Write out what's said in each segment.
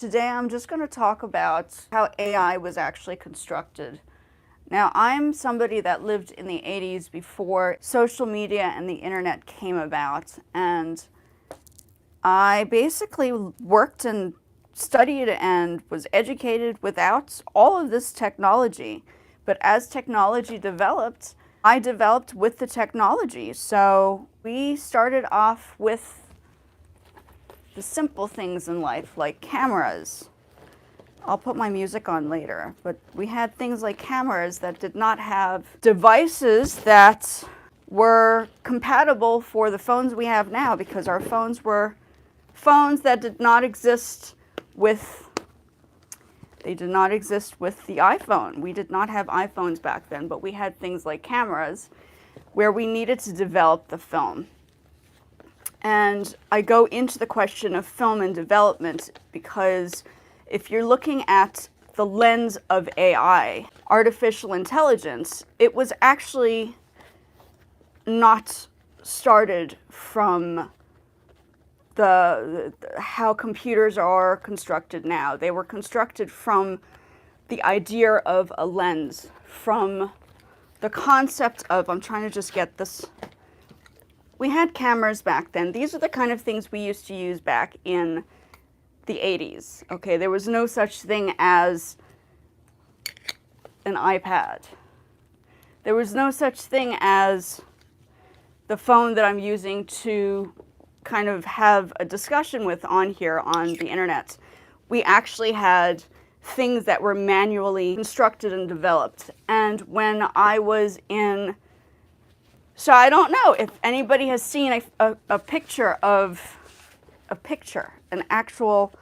Today I'm just going to talk about how AI was actually constructed. Now, I'm somebody that lived in the 80s before social media and the internet came about, and I basically worked and studied and was educated without all of this technology. But as technology developed, I developed with the technology. So we started off with the simple things in life, like cameras. I'll put my music on later, but we had things like cameras that did not have devices that were compatible for the phones we have now, because our phones were phones that did not exist with the iPhone. We did not have iPhones back then, but we had things like cameras where we needed to develop the film. And I go into the question of film and development because if you're looking at the lens of AI, artificial intelligence, it was actually not started from how computers are constructed now. They were constructed from the idea of a lens, from the concept of, I'm trying to just get this. We had cameras back then. These are the kind of things we used to use back in the 80s. Okay, there was no such thing as an iPad. There was no such thing as the phone that I'm using to kind of have a discussion with on here on the internet. We actually had things that were manually constructed and developed. And when I was in, so I don't know if anybody has seen a picture of an actual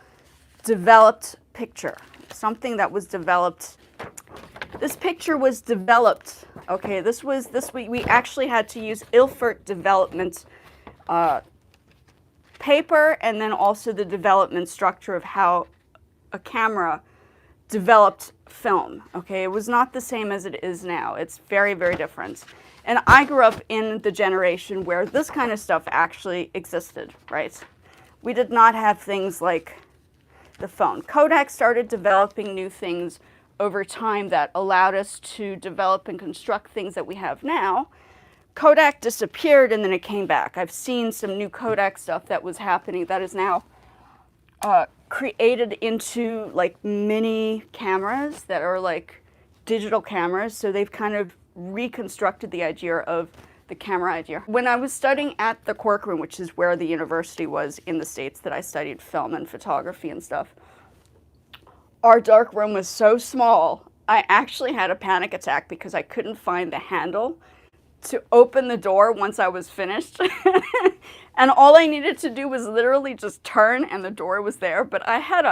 developed picture, something that was developed. This picture was developed. Okay, we actually had to use Ilford development paper, and then also the development structure of how a camera developed film. Okay, it was not the same as it is now. It's very, very different. And I grew up in the generation where this kind of stuff actually existed, right? We did not have things like the phone. Kodak started developing new things over time that allowed us to develop and construct things that we have now. Kodak disappeared and then it came back. I've seen some new Kodak stuff that was happening that is now created into like mini cameras that are like digital cameras. So they've kind of reconstructed the idea of the camera idea. When I was studying at the Corcoran, which is where the university was in the States that I studied film and photography and stuff, our dark room was so small, I actually had a panic attack because I couldn't find the handle to open the door once I was finished. And all I needed to do was literally just turn and the door was there. But I had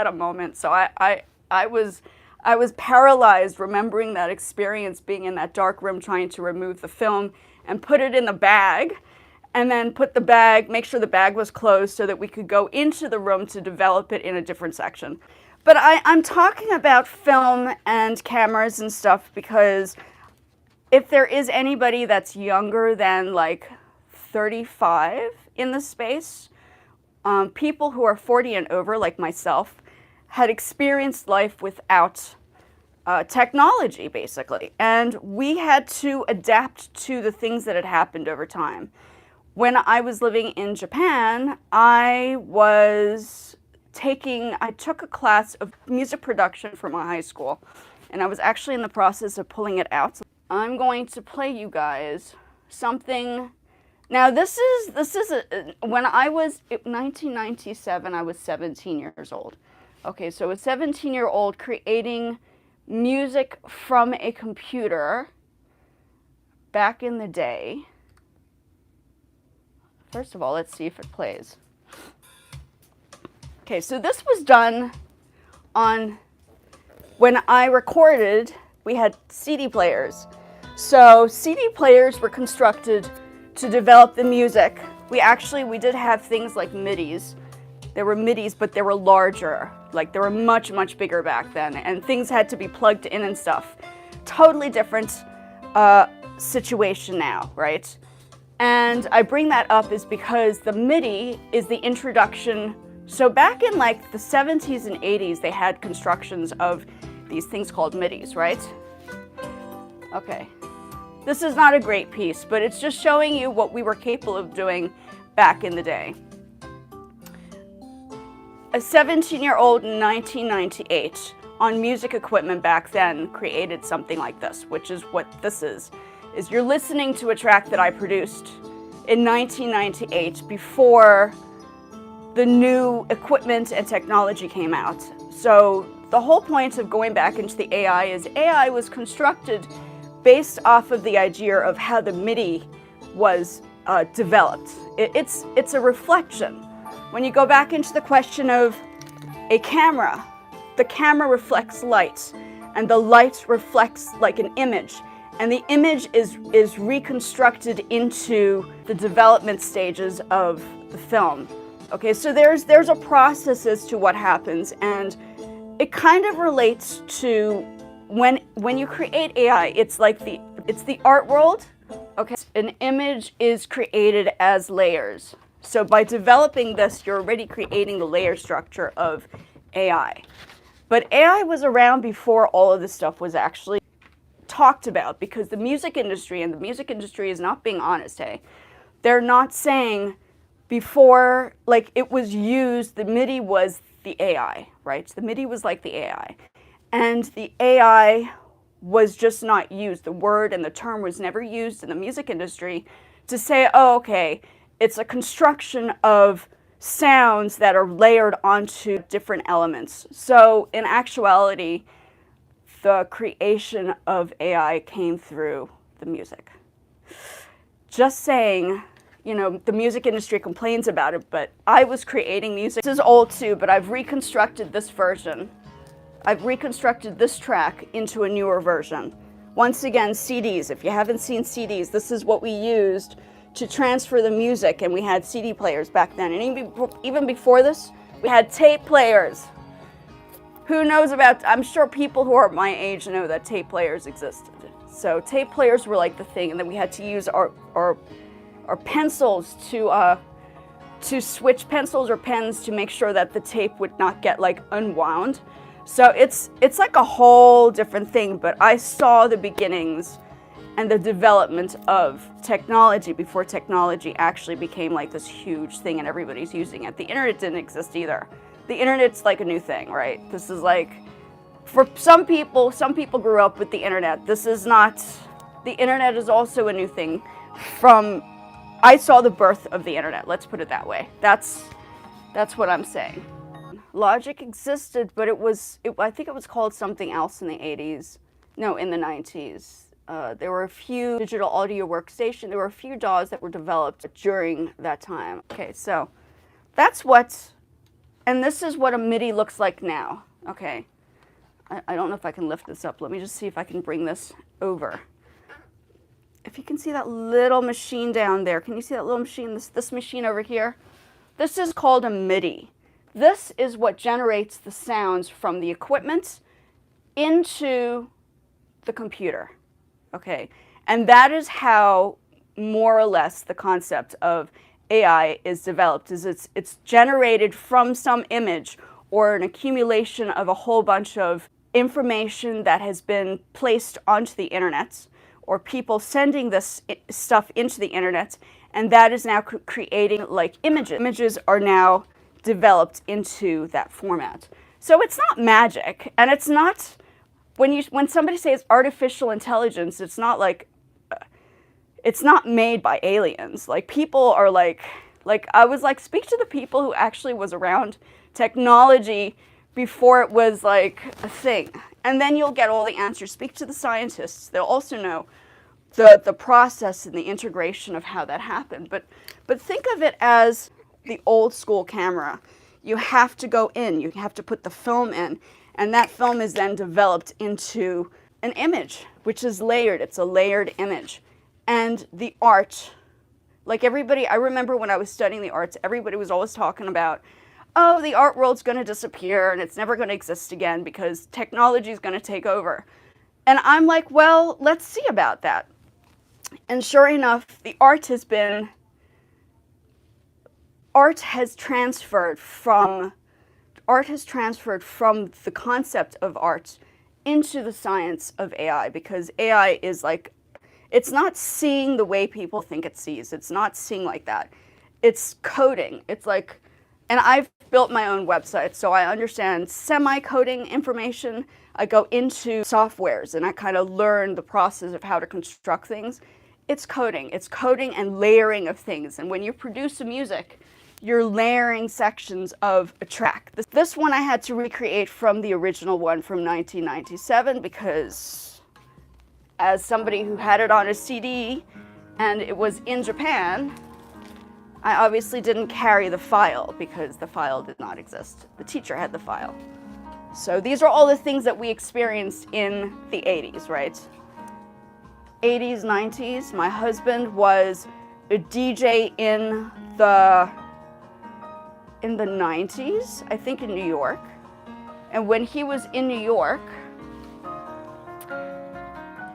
a moment, so I was paralyzed remembering that experience, being in that dark room trying to remove the film and put it in the bag, and then make sure the bag was closed so that we could go into the room to develop it in a different section. But I'm talking about film and cameras and stuff because if there is anybody that's younger than like 35 in the space, people who are 40 and over, like myself, had experienced life without technology, basically. And we had to adapt to the things that had happened over time. When I was living in Japan, I took a class of music production from my high school, and I was actually in the process of pulling it out. I'm going to play you guys something. Now when I was in 1997, I was 17 years old. Okay, so a 17-year-old creating music from a computer back in the day. First of all, let's see if it plays. Okay, so this was done when I recorded, we had CD players. So CD players were constructed to develop the music. We did have things like Midis. There were Midis, but they were larger. Like, they were much, much bigger back then, and things had to be plugged in and stuff. Totally different situation now, right? And I bring that up is because the Midi is the introduction So back in like the 70s and 80s, they had constructions of these things called Midis, right? Okay. This is not a great piece, but it's just showing you what we were capable of doing back in the day. A 17-year-old in 1998 on music equipment back then created something like this, which is what this is you're listening to a track that I produced in 1998 before the new equipment and technology came out. So the whole point of going back into the AI is AI was constructed based off of the idea of how the Midi was developed. It's a reflection. When you go back into the question of a camera, the camera reflects light, and the light reflects like an image, and the image is reconstructed into the development stages of the film. Okay, so there's a process as to what happens, and it kind of relates to when you create AI, it's the art world. Okay, an image is created as layers. So by developing this, you're already creating the layer structure of AI. But AI was around before all of this stuff was actually talked about, because the music industry is not being honest, hey? They're not saying before, like it was used, the Midi was the AI, right? The Midi was like the AI. And the AI was just not used. The word and the term was never used in the music industry to say, oh, okay, it's a construction of sounds that are layered onto different elements. So in actuality, the creation of AI came through the music. Just saying, you know, the music industry complains about it, but I was creating music. This is old too, but I've reconstructed this version. I've reconstructed this track into a newer version. Once again, CDs. If you haven't seen CDs, this is what we used to transfer the music, and we had CD players back then. And even before this, we had tape players. Who knows about, I'm sure people who are my age know that tape players existed. So tape players were like the thing, and then we had to use our pencils to switch pencils or pens to make sure that the tape would not get like unwound. So it's like a whole different thing, but I saw the beginnings and the development of technology before technology actually became like this huge thing and everybody's using it. The internet didn't exist either. The internet's like a new thing, right? This is like, for some people grew up with the internet. This is not, the internet is also a new thing from, I saw the birth of the internet, let's put it that way. That's what I'm saying. Logic existed, but I think it was called something else in the 80s. No, in the 90s. There were a few digital audio workstations. There were a few DAWs that were developed during that time. Okay, so that's and this is what a Midi looks like now. Okay, I don't know if I can lift this up. Let me just see if I can bring this over. If you can see that little machine down there, can you see that little machine, this machine over here? This is called a Midi. This is what generates the sounds from the equipment into the computer. Okay, and that is how more or less the concept of AI is developed, is it's generated from some image or an accumulation of a whole bunch of information that has been placed onto the internet, or people sending this stuff into the internet, and that is now creating like images. Images are now developed into that format. So it's not magic, and it's not, when somebody says artificial intelligence, it's not like, it's not made by aliens. Like people are like I was like, speak to the people who actually was around technology before it was like a thing. And then you'll get all the answers. Speak to the scientists. They'll also know the process and the integration of how that happened. But think of it as the old school camera. You have to go in, you have to put the film in, and that film is then developed into an image, which is layered. It's a layered image. And the art, like everybody, I remember when I was studying the arts, everybody was always talking about, oh, the art world's going to disappear and it's never going to exist again because technology is going to take over. And I'm like, well, let's see about that. And sure enough, the art has been art has transferred from the concept of art into the science of AI, because AI is like, it's not seeing the way people think it sees. It's not seeing like that. It's coding. It's like, and I've built my own website, so I understand semi-coding information. I go into softwares and I kind of learn the process of how to construct things. It's coding. It's coding and layering of things. And when you produce a music, you're layering sections of a track. This one I had to recreate from the original one from 1997 because as somebody who had it on a CD and it was in Japan, I obviously didn't carry the file because the file did not exist. The teacher had the file. So these are all the things that we experienced in the 80s, right? 80s, 90s. My husband was a DJ in the 90s, I think in New York. And when he was in New York,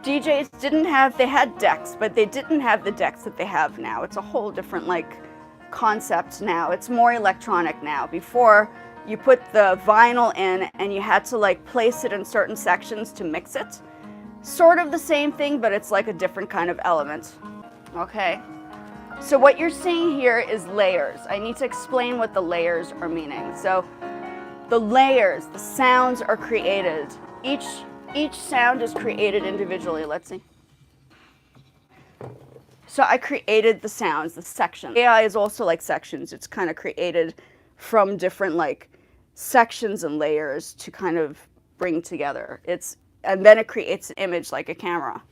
DJs they had decks, but they didn't have the decks that they have now. It's a whole different concept now. It's more electronic now. Before, you put the vinyl in and you had to place it in certain sections to mix it. Sort of the same thing, but it's like a different kind of element. Okay. So what you're seeing here is layers. I need to explain what the layers are meaning. So the layers, the sounds are created. Each sound is created individually. Let's see. So I created the sounds, the sections. AI is also like sections. It's kind of created from different sections and layers to kind of bring together. And then it creates an image like a camera.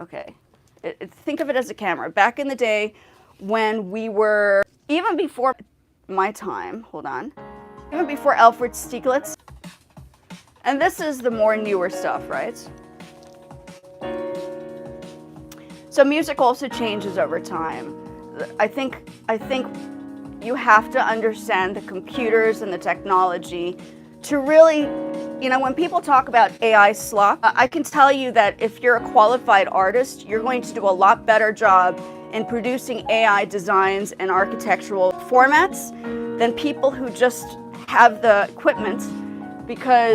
Okay. Think of it as a camera. Back in the day, when we were, even before my time, hold on, even before Alfred Stieglitz, and this is the more newer stuff, right? So music also changes over time. I think you have to understand the computers and the technology to really, when people talk about AI slop, I can tell you that if you're a qualified artist, you're going to do a lot better job in producing AI designs and architectural formats than people who just have the equipment, because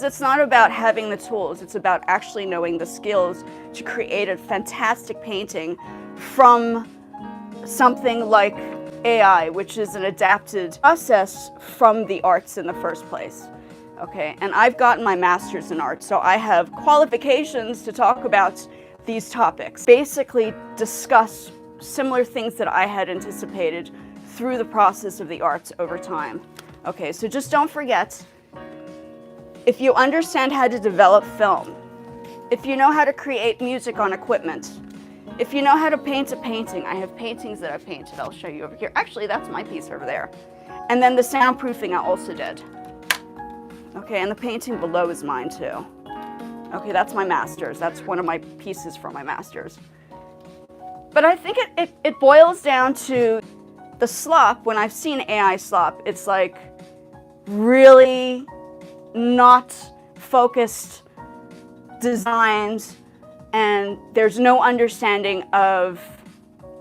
it's not about having the tools, it's about actually knowing the skills to create a fantastic painting from something like AI, which is an adapted process from the arts in the first place. Okay, and I've gotten my master's in art, so I have qualifications to talk about these topics. Basically discuss similar things that I had anticipated through the process of the arts over time. Okay, so just don't forget, if you understand how to develop film, if you know how to create music on equipment, if you know how to paint a painting, I have paintings that I've painted, I'll show you over here. Actually, that's my piece over there. And then the soundproofing I also did. Okay, and the painting below is mine too. Okay, that's my master's. That's one of my pieces from my master's. But I think it boils down to the slop. When I've seen AI slop, it's like really not focused designs, and there's no understanding of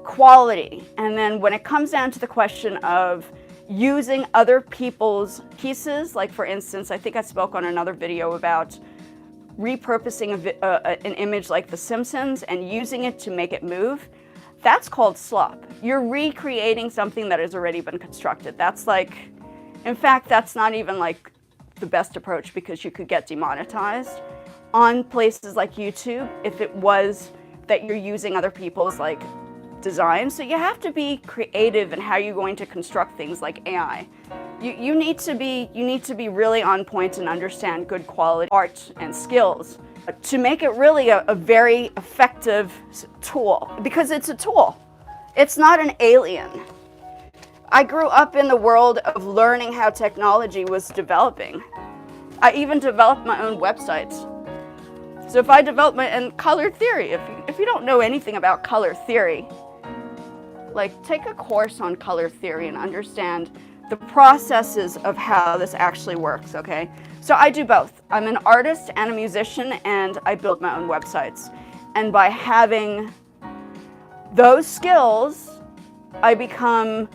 quality. And then when it comes down to the question of using other people's pieces, like for instance, I think I spoke on another video about repurposing an image like The Simpsons and using it to make it move, that's called slop. You're recreating something that has already been constructed. That's in fact, that's not even the best approach, because you could get demonetized on places like YouTube if it was that you're using other people's designs. So you have to be creative in how you're going to construct things like AI. You need to be really on point and understand good quality art and skills to make it really a very effective tool, because it's a tool. It's not an alien. I grew up in the world of learning how technology was developing. I even developed my own websites. So if I develop and color theory, if you don't know anything about color theory, take a course on color theory and understand the processes of how this actually works, okay? So I do both. I'm an artist and a musician, and I build my own websites. And by having those skills, I become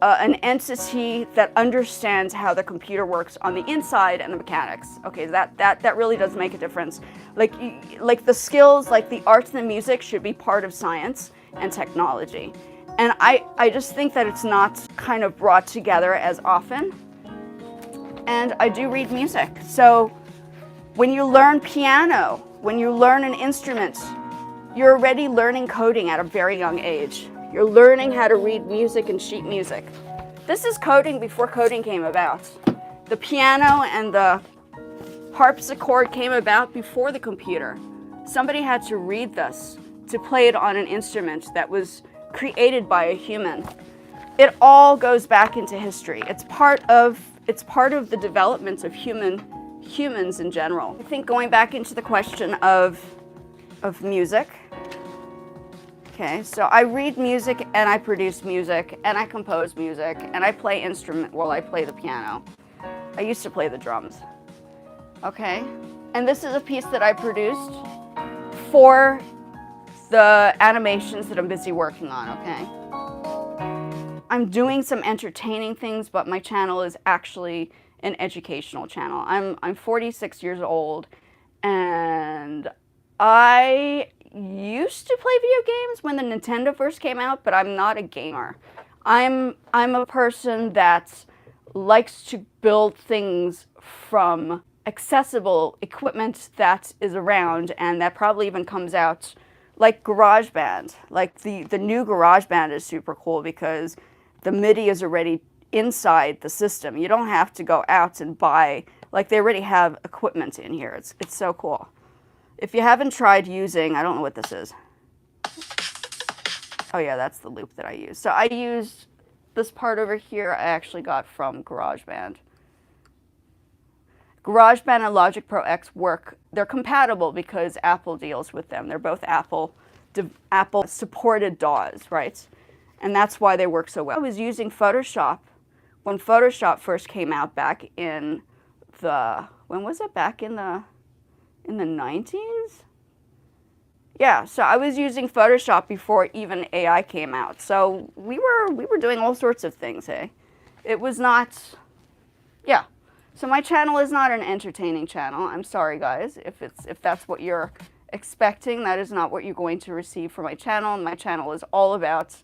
an entity that understands how the computer works on the inside and the mechanics. Okay, that really does make a difference. Like the skills, like the arts and the music should be part of science and technology. And I just think that it's not kind of brought together as often. And I do read music. So when you learn piano, when you learn an instrument, you're already learning coding at a very young age. You're learning how to read music and sheet music. This is coding before coding came about. The piano and the harpsichord came about before the computer. Somebody had to read this to play it on an instrument that was created by a human. It all goes back into history. It's part of the development of humans in general. I think going back into the question of music. Okay, so I read music and I produce music and I compose music and I play instrument while I play the piano. I used to play the drums. Okay, and this is a piece that I produced for the animations that I'm busy working on, okay? I'm doing some entertaining things, but my channel is actually an educational channel. I'm 46 years old, and I used to play video games when the Nintendo first came out, but I'm not a gamer. I'm a person that likes to build things from accessible equipment that is around and that probably even comes out, like GarageBand. Like the new GarageBand is super cool because the Midi is already inside the system. You don't have to go out and buy, like they already have equipment in here. It's so cool. If you haven't tried using, I don't know what this is. Oh yeah, that's the loop that I use. So I used this part over here I actually got from GarageBand. GarageBand and Logic Pro X work. They're compatible because Apple deals with them. They're both Apple supported DAWs, right? And that's why they work so well. I was using Photoshop when Photoshop first came out back in the, when was it? Back in the 90s? Yeah, so I was using Photoshop before even AI came out. So we were doing all sorts of things, hey? It was not, yeah. So my channel is not an entertaining channel. I'm sorry, guys, if that's what you're expecting. That is not what you're going to receive from my channel. My channel is all about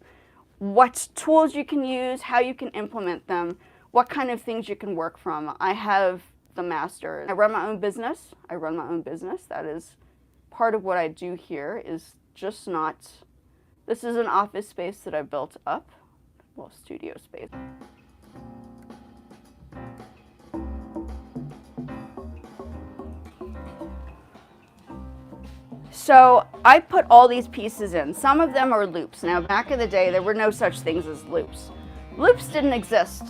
what tools you can use, how you can implement them, what kind of things you can work from. I have the master. I run my own business. That is part of what I do here, is just not, this is an office space that I built up, well, studio space. So I put all these pieces in. Some of them are loops. Now, back in the day, there were no such things as loops. Loops didn't exist.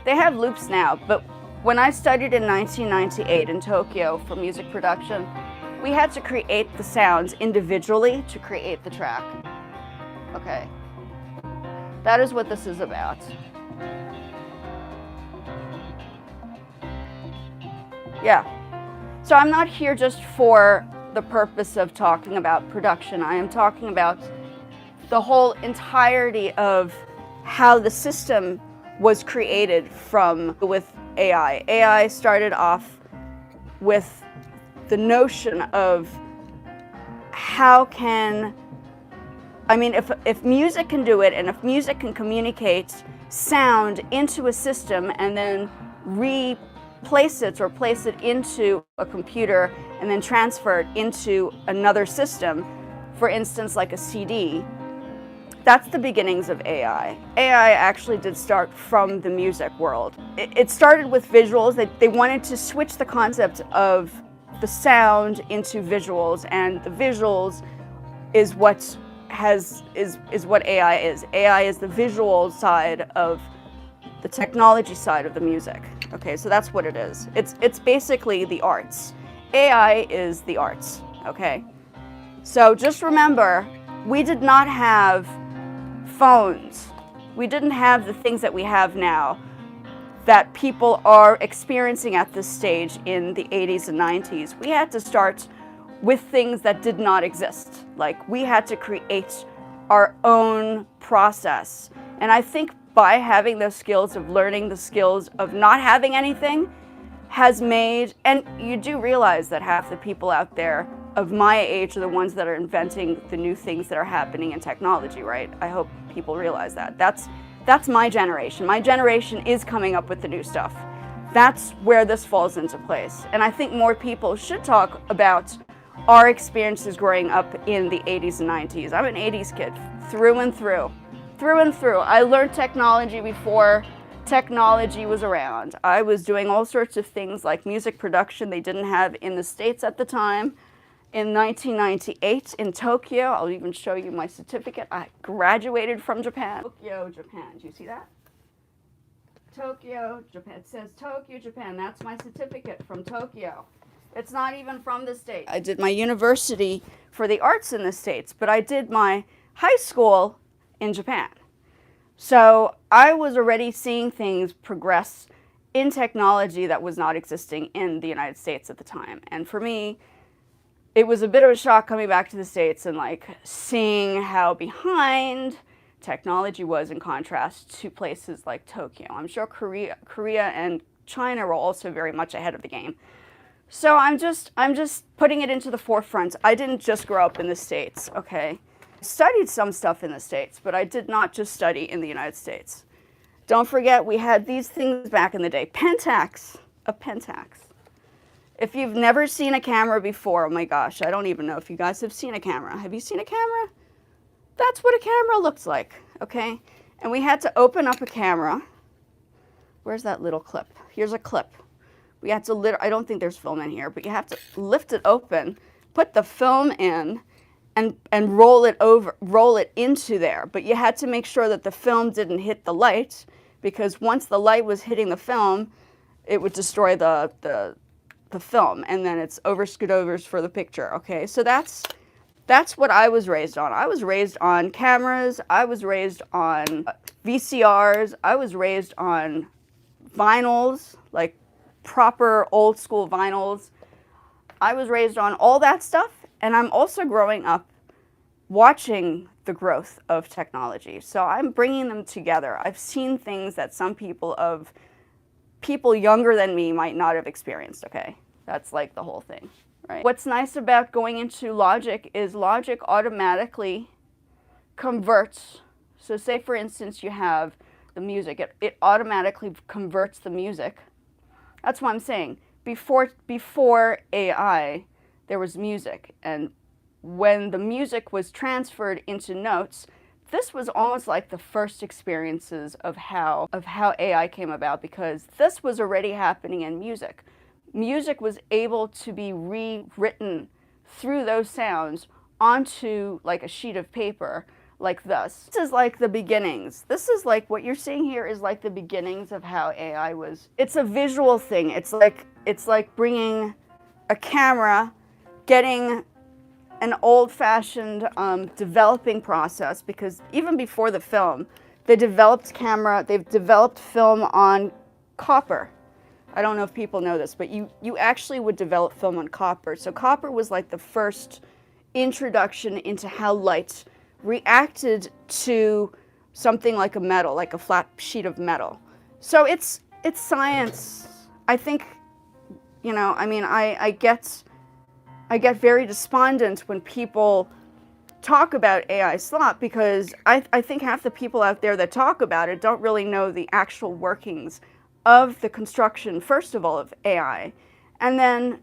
They have loops now, but when I studied in 1998 in Tokyo for music production, we had to create the sounds individually to create the track. Okay. That is what this is about. Yeah. So I'm not here just for the purpose of talking about production. I am talking about the whole entirety of how the system was created with AI. AI started off with the notion of how can, I mean, if music can do it, and if music can communicate sound into a system and then replace it or place it into a computer and then transfer it into another system, for instance, like a CD, that's the beginnings of AI. AI actually did start from the music world. It started with visuals. They wanted to switch the concept of the sound into visuals, and the visuals is what what AI is. AI is the visual side of the technology side of the music. Okay, so that's what it is. It's basically the arts. AI is the arts, okay? So just remember, we did not have phones. We didn't have the things that we have now that people are experiencing at this stage in the 80s and 90s. We had to start with things that did not exist. Like, we had to create our own process. And I think by having those skills of learning the skills of not having anything has made, and you do realize that half the people out there of my age are the ones that are inventing the new things that are happening in technology, right? I hope people realize that. That's my generation. My generation is coming up with the new stuff. That's where this falls into place. And I think more people should talk about our experiences growing up in the 80s and 90s. I'm an 80s kid, through and through. Through and through. I learned technology before technology was around. I was doing all sorts of things like music production they didn't have in the States at the time. In 1998 in Tokyo, I'll even show you my certificate. I graduated from Japan. Tokyo, Japan. Do you see that? Tokyo, Japan. It says Tokyo, Japan. That's my certificate from Tokyo. It's not even from the States. I did my university for the arts in the States, but I did my high school in Japan. So I was already seeing things progress in technology that was not existing in the United States at the time. And for me, it was a bit of a shock coming back to the States and like seeing how behind technology was in contrast to places like Tokyo. I'm sure Korea and China were also very much ahead of the game. So I'm just putting it into the forefront. I didn't just grow up in the States, okay? I studied some stuff in the States, but I did not just study in the United States. Don't forget, we had these things back in the day. Pentax, a Pentax. If you've never seen a camera before, oh my gosh, I don't even know if you guys have seen a camera. Have you seen a camera? That's what a camera looks like, okay? And we had to open up a camera. Where's that little clip? Here's a clip. We had to, I don't think there's film in here, but you have to lift it open, put the film in, and roll it into there. But you had to make sure that the film didn't hit the light, because once the light was hitting the film, it would destroy the film, and then it's over-scoot-overs for the picture, okay? So that's what I was raised on. I was raised on cameras, I was raised on VCRs, I was raised on vinyls, like proper old school vinyls. I was raised on all that stuff, and I'm also growing up watching the growth of technology. So I'm bringing them together. I've seen things that some people younger than me might not have experienced, okay? That's like the whole thing, right? What's nice about going into Logic is Logic automatically converts. So say, for instance, you have the music. It automatically converts the music. That's what I'm saying. Before AI, there was music. And when the music was transferred into notes, this was almost like the first experiences of how AI came about, because this was already happening in music. Music was able to be rewritten through those sounds onto like a sheet of paper like this. This is like the beginnings. This is like what you're seeing here is like the beginnings of how AI was. It's a visual thing. It's like bringing a camera, getting an old-fashioned developing process, because even before the film, they've developed film on copper. I don't know if people know this, but you actually would develop film on copper. So copper was like the first introduction into how light reacted to something like a metal, like a flat sheet of metal. So it's science. I think, you know, I mean, I get very despondent when people talk about AI slop, because I think half the people out there that talk about it don't really know the actual workings of the construction, first of all, of AI, and then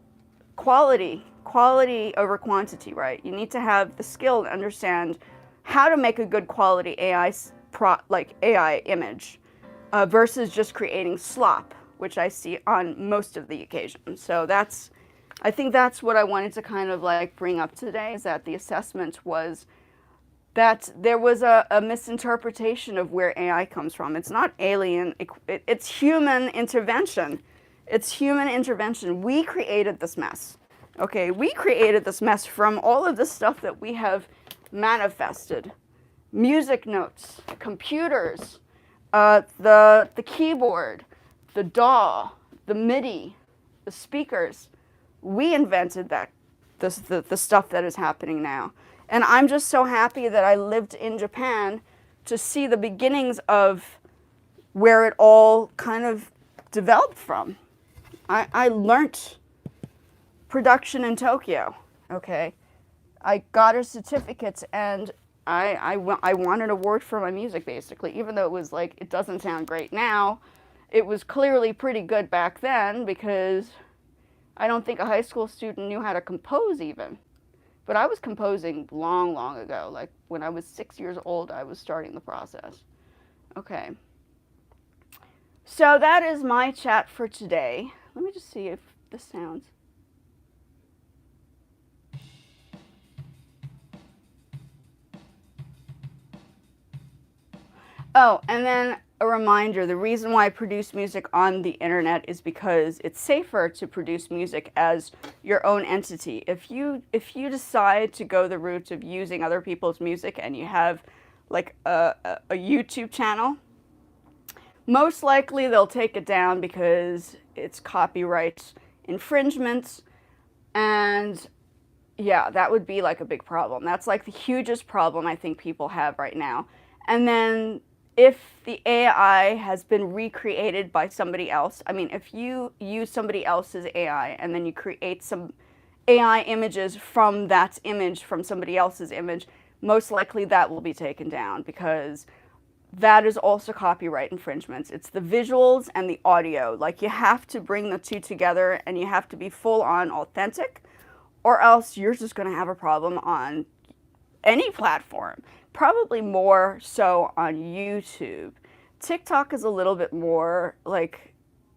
quality over quantity, right? You need to have the skill to understand how to make a good quality AI image versus just creating slop, which I see on most of the occasions. So I think that's what I wanted to kind of like bring up today, is that the assessment was that there was a misinterpretation of where AI comes from. It's not alien, it's human intervention. It's human intervention. We created this mess, okay? We created this mess from all of the stuff that we have manifested. Music notes, computers, the keyboard, the DAW, the Midi, the speakers. We invented that, the stuff that is happening now. And I'm just so happy that I lived in Japan to see the beginnings of where it all kind of developed from. I learnt production in Tokyo, okay? I got a certificate and I won an award for my music, basically, even though it was like, it doesn't sound great now. It was clearly pretty good back then because I don't think a high school student knew how to compose even. But I was composing long, long ago. Like when I was 6 years old, I was starting the process. Okay. So that is my chat for today. Let me just see if this sounds. Oh, and then a reminder, the reason why I produce music on the internet is because it's safer to produce music as your own entity. If you decide to go the route of using other people's music and you have like a YouTube channel, most likely they'll take it down because it's copyright infringements, and yeah, that would be like a big problem. That's like the hugest problem I think people have right now. And then if the AI has been recreated by somebody else, I mean, if you use somebody else's AI and then you create some AI images from that image, from somebody else's image, most likely that will be taken down because that is also copyright infringements. It's the visuals and the audio. Like you have to bring the two together and you have to be full on authentic, or else you're just going to have a problem on any platform. Probably more so on YouTube. TikTok is a little bit more like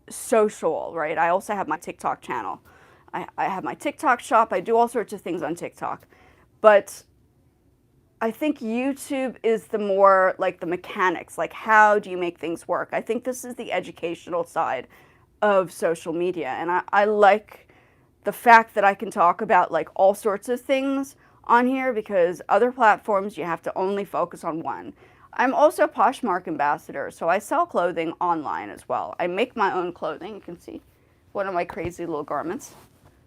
social, right? I also have my TikTok channel. I have my TikTok shop. I do all sorts of things on TikTok. But I think YouTube is the more like the mechanics, like how do you make things work? I think this is the educational side of social media. And I like the fact that I can talk about like all sorts of things on here because other platforms you have to only focus on one. I'm also a Poshmark ambassador, so I sell clothing online as well. I make my own clothing. You can see one of my crazy little garments,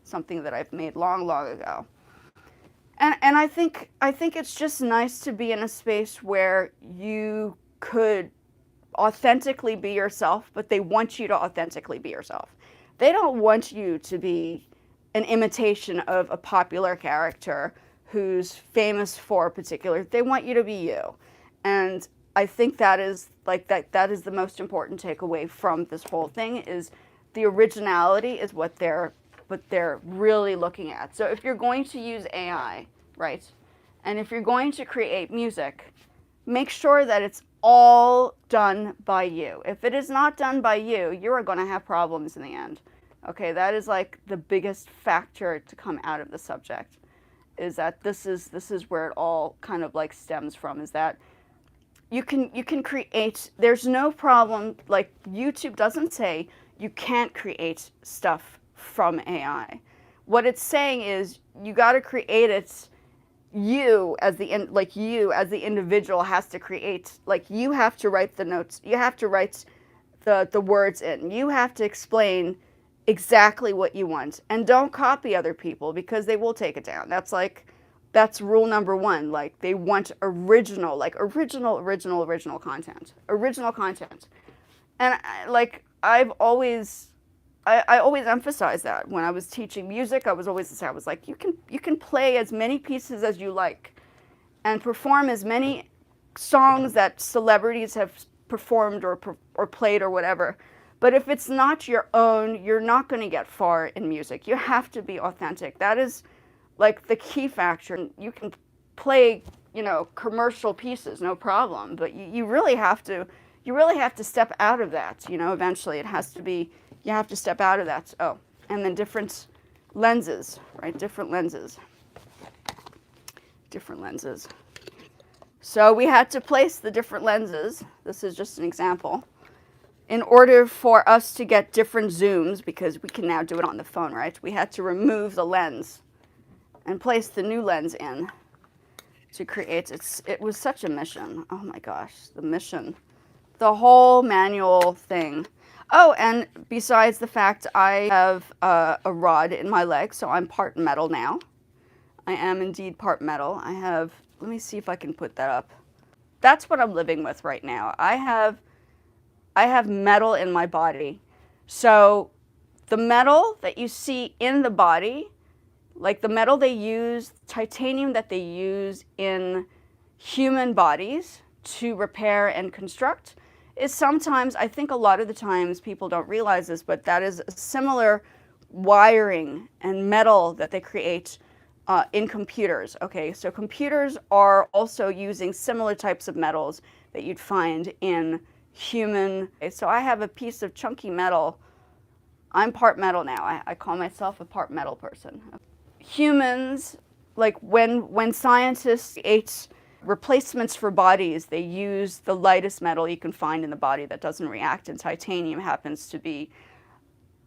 something that I've made long, long ago. And I think it's just nice to be in a space where you could authentically be yourself, but they want you to authentically be yourself. They don't want you to be an imitation of a popular character who's famous for a particular, they want you to be you. And I think that is like that is the most important takeaway from this whole thing is the originality is what they're really looking at. So if you're going to use AI, right, and if you're going to create music, make sure that it's all done by you. If it is not done by you, you are going to have problems in the end. Okay, that is like the biggest factor to come out of the subject, is that this is where it all kind of like stems from, is that you can create, there's no problem, like YouTube doesn't say you can't create stuff from AI. What it's saying is you got to create it, you as the individual has to create, like you have to write the notes, you have to write the words in, you have to explain exactly what you want, and don't copy other people because they will take it down. That's rule number one. Like they want original content, and I always emphasize that when I was teaching music. I was like, you can play as many pieces as you like and perform as many songs that celebrities have performed or played or whatever. But if it's not your own, you're not going to get far in music. You have to be authentic. That is like the key factor. You can play, commercial pieces, no problem. But you really have to step out of that. Eventually it has to be, you have to step out of that. Oh, and then different lenses, right? Different lenses. So we had to place the different lenses. This is just an example. In order for us to get different zooms, because we can now do it on the phone, right? We had to remove the lens and place the new lens in to create it. It was such a mission. Oh my gosh, the mission. The whole manual thing. Oh, and besides the fact I have a rod in my leg, so I'm part metal now. I am indeed part metal. I have, let me see if I can put that up. That's what I'm living with right now. I have metal in my body. So the metal that you see in the body, like the metal they use, titanium that they use in human bodies to repair and construct, is sometimes, I think a lot of the times people don't realize this, but that is a similar wiring and metal that they create in computers. Okay, so computers are also using similar types of metals that you'd find in human. Okay, so I have a piece of chunky metal. I'm part metal now. I call myself a part metal person. Humans, like when scientists create replacements for bodies, they use the lightest metal you can find in the body that doesn't react, and titanium happens to be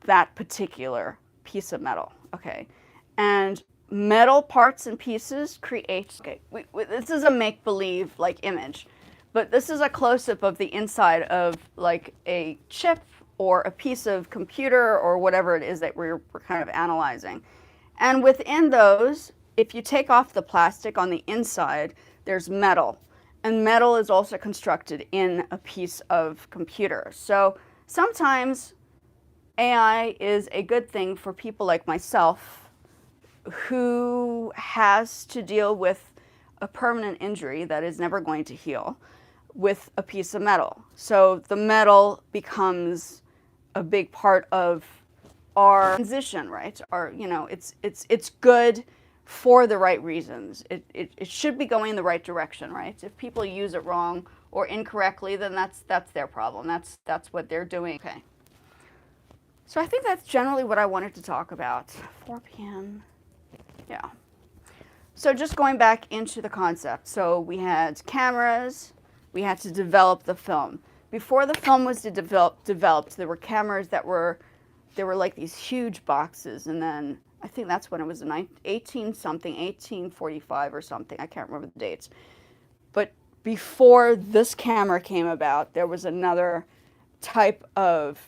that particular piece of metal. Okay, and metal parts and pieces create, okay, this is a make-believe like image, but this is a close-up of the inside of like a chip or a piece of computer or whatever it is that we're kind of analyzing. And within those, if you take off the plastic on the inside, there's metal. And metal is also constructed in a piece of computer. So sometimes AI is a good thing for people like myself who has to deal with a permanent injury that is never going to heal with a piece of metal. So the metal becomes a big part of our transition, right? Our, you know, it's good for the right reasons. It should be going in the right direction, right? If people use it wrong or incorrectly, then that's their problem. That's what they're doing. Okay. So I think that's generally what I wanted to talk about. 4 p.m. Yeah. So just going back into the concept. So we had cameras, we had to develop the film. Before the film was developed, there were cameras that were like these huge boxes, and then I think that's when it was 1845 or something. I can't remember the dates. But before this camera came about, there was another type of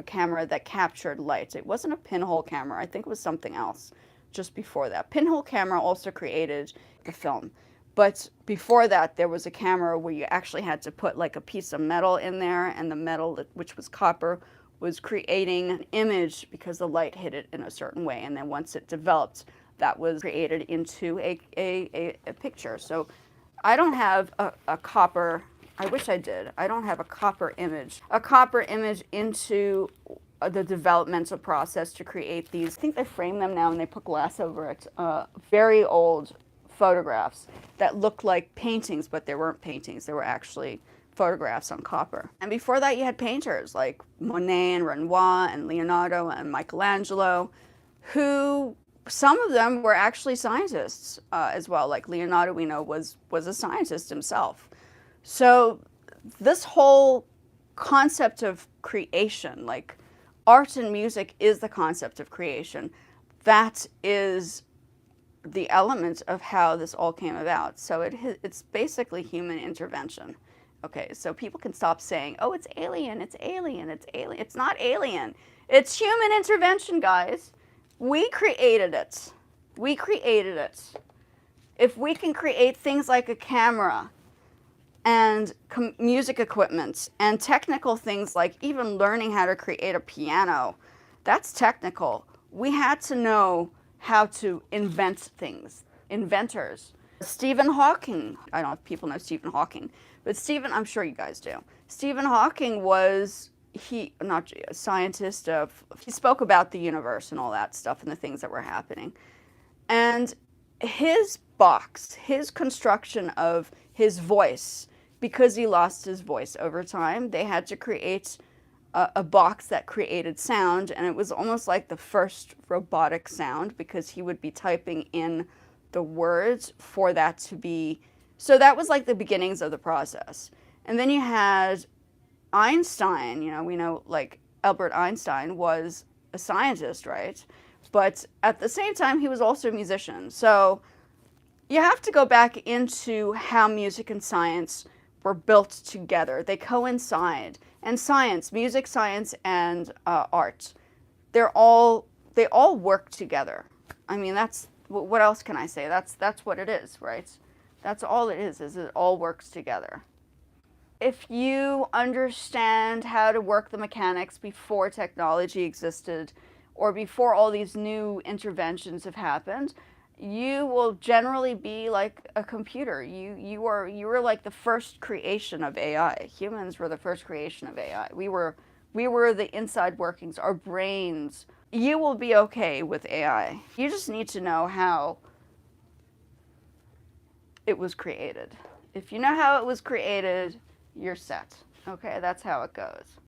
camera that captured light. It wasn't a pinhole camera. I think it was something else just before that. Pinhole camera also created the film. But before that, there was a camera where you actually had to put like a piece of metal in there, and the metal, which was copper, was creating an image because the light hit it in a certain way. And then once it developed, that was created into a picture. So I don't have a copper, I wish I did. I don't have a copper image into the developmental process to create these. I think they frame them now and they put glass over it. Very old photographs that looked like paintings, but they weren't paintings. They were actually photographs on copper. And before that, you had painters like Monet and Renoir and Leonardo and Michelangelo, who some of them were actually scientists as well. Like Leonardo, we know, was a scientist himself. So this whole concept of creation, like art and music is the concept of creation. That is the element of how this all came about. So it's basically human intervention. Okay, so people can stop saying, oh, it's alien, it's alien, it's alien. It's not alien. It's human intervention, guys. We created it. We created it. If we can create things like a camera and music equipment and technical things like even learning how to create a piano, that's technical. We had to know how to invent things. Inventors. Stephen Hawking, I don't know if people know Stephen Hawking, but I'm sure you guys do. Stephen Hawking was, not a scientist he spoke about the universe and all that stuff and the things that were happening. And his box, his construction of his voice, because he lost his voice over time, they had to create a box that created sound, and it was almost like the first robotic sound because he would be typing in the words for that to be, so that was like the beginnings of the process. And then you had Einstein, you know, we know like Albert Einstein was a scientist, right? But at the same time, he was also a musician. So you have to go back into how music and science were built together. They coincide. And science, music, science, and art, they all work together. I mean, that's what else can I say? That's what it is, right? That's all it is it all works together. If you understand how to work the mechanics before technology existed or before all these new interventions have happened, you will generally be like a computer. You were like the first creation of AI. Humans were the first creation of AI. We were the inside workings, our brains. You will be okay with AI. You just need to know how it was created. If you know how it was created, you're set. Okay, that's how it goes.